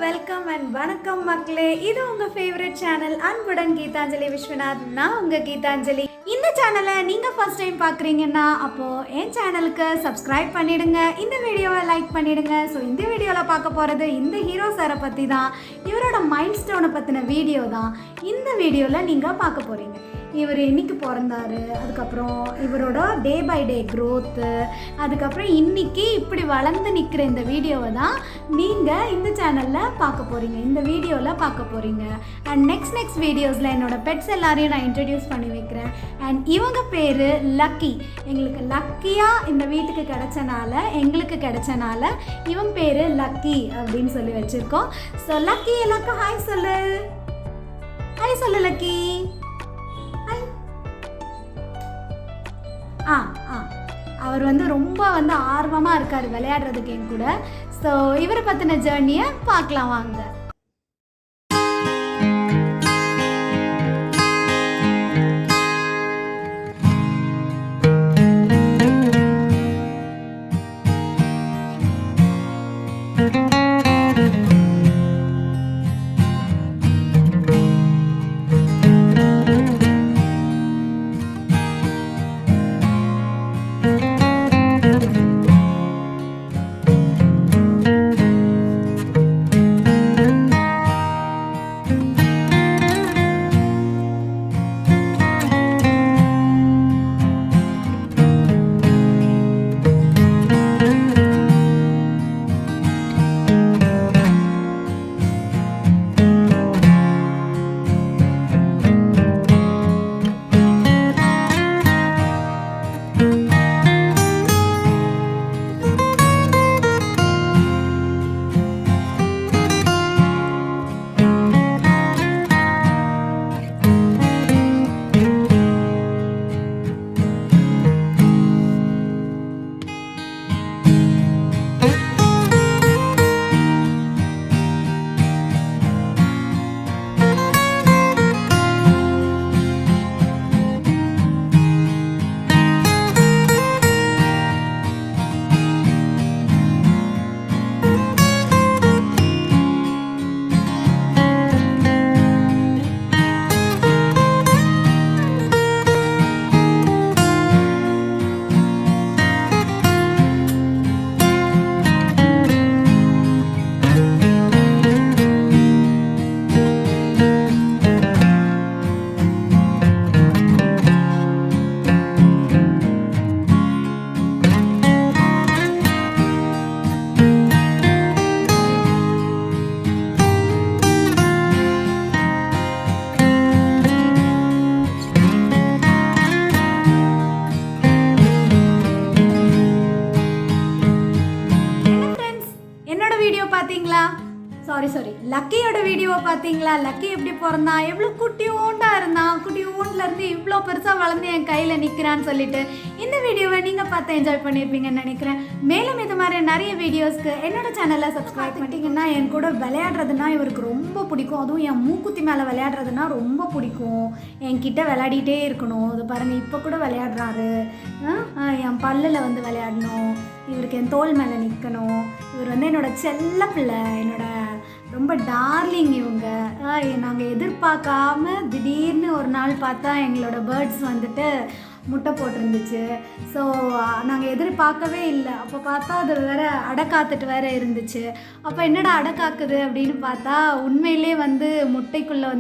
Welcome and வணக்கம் மக்களே. இது உங்கள் ஃபேவரட் சேனல் அன்புடன் கீதாஞ்சலி விஸ்வநாத். நான் உங்கள் கீதாஞ்சலி. இந்த சேனலை நீங்கள் ஃபர்ஸ்ட் டைம் பார்க்குறீங்கன்னா அப்போது என் சேனலுக்கு சப்ஸ்கிரைப் பண்ணிவிடுங்க, இந்த வீடியோவை லைக் பண்ணிவிடுங்க. ஸோ இந்த வீடியோவில் பார்க்க போகிறது இந்த ஹீரோ சாரை பற்றி தான், இவரோட மைண்ட் ஸ்டோனை பற்றின வீடியோ தான் இந்த வீடியோவில் நீங்கள் பார்க்க போகிறீங்க. இவர் இன்னைக்கு பிறந்தார், அதுக்கப்புறம் இவரோட டே பை டே க்ரோத்து, அதுக்கப்புறம் இன்றைக்கி இப்படி வளர்ந்து நிற்கிற இந்த வீடியோவை தான் நீங்கள் இந்த சேனலில் பார்க்க போகிறீங்க, இந்த வீடியோவில் பார்க்க போகிறீங்க. அண்ட் நெக்ஸ்ட் வீடியோஸில் என்னோடய பெட்ஸ் எல்லாரையும் நான் இன்ட்ரடியூஸ் பண்ணி வைக்கிறேன். அண்ட் இவங்க பேர் லக்கி. எங்களுக்கு லக்கியாக இந்த வீட்டுக்கு கிடைச்சனால இவன் பேர் லக்கி அப்படின்னு சொல்லி வச்சுருக்கோம். ஸோ லக்கி எல்லாருக்கும் ஹாய் சொல்லு லக்கி. அவர் ரொம்ப ஆர்வமாக இருக்கார் விளையாடுறதுக்கு என் கூட. ஸோ இவரை பற்றின ஜேர்னியை பார்க்கலாம் வாங்க. பார்த்தீங்களா? சாரி லக்கியோட வீடியோவை பார்த்தீங்களா? லக்கி எப்படி பிறந்தான், எவ்வளோ குட்டியோண்டாக இருந்தான், குட்டியோண்டிலேருந்து இவ்வளோ பெருசாக வளர்ந்து என் கையில் நிற்கிறான்னு சொல்லிட்டு இந்த வீடியோவை நீங்கள் பார்த்து என்ஜாய் பண்ணியிருப்பீங்கன்னு நினைக்கிறேன். மேலும் இது மாதிரி நிறைய வீடியோஸ்க்கு என்னோட சேனலை சப்ஸ்கிரைப் பண்ணிட்டீங்கன்னா என் கூட விளையாடுறதுனா இவருக்கு ரொம்ப பிடிக்கும். அதுவும் என் மூக்குத்தி மேலே விளையாடுறதுனா ரொம்ப பிடிக்கும். என்கிட்ட விளையாடிட்டே இருக்கணும். அது பாருங்கள், இப்போ கூட விளையாடுறாரு. என் பல்லில் விளையாடணும், இவருக்கு என் தோல் மேலே நிற்கணும். இவர் என்னோட செல்ல பிள்ளை, என்னோட ரொம்ப டார்லிங். இவங்க நாங்கள் எதிர்பார்க்காம திடீர்னு ஒரு நாள் பார்த்தா எங்களோட பேர்ட்ஸ் முட்டை போட்டிருந்துச்சு. ஸோ நாங்கள் எதிர்பார்க்கவே இல்லை. அப்போ பார்த்தா அது வேறு அடைக்காத்துட்டு வேறு இருந்துச்சு. அப்போ என்னடா அடைக்காக்குது அப்படின்னு பார்த்தா உண்மையிலே முட்டைக்குள்ளே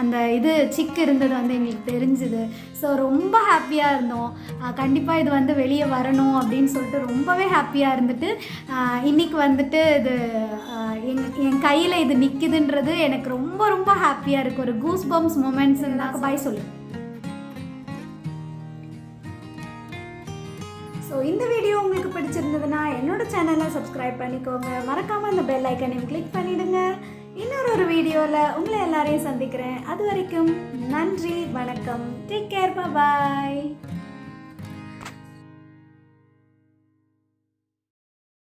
அந்த இது சிக்கு இருந்தது எங்களுக்கு தெரிஞ்சுது. ஸோ ரொம்ப ஹாப்பியாக இருந்தோம். கண்டிப்பாக இது வெளியே வரணும் அப்படின்னு சொல்லிட்டு ரொம்பவே ஹாப்பியாக இருந்துட்டு இன்றைக்கி இது என் கையில் இது நிற்குதுன்றது எனக்கு ரொம்ப ரொம்ப ஹாப்பியாக இருக்குது. ஒரு கூஸ் பம்ப்ஸ் மூமெண்ட்ஸ் இருந்தாக்க பாய் சொல்லு. ஸோ இந்த வீடியோ உங்களுக்கு பிடிச்சிருந்ததுன்னா என்னோட சேனலை சப்ஸ்கிரைப் பண்ணிக்கோங்க, மறக்காமல் அந்த பெல் ஐக்கனையும் கிளிக் பண்ணிவிடுங்க. இன்னொரு வீடியோவில் உங்களை எல்லாரையும் சந்திக்கிறேன். அது வரைக்கும் நன்றி, வணக்கம், டேக் கேர், பாய்.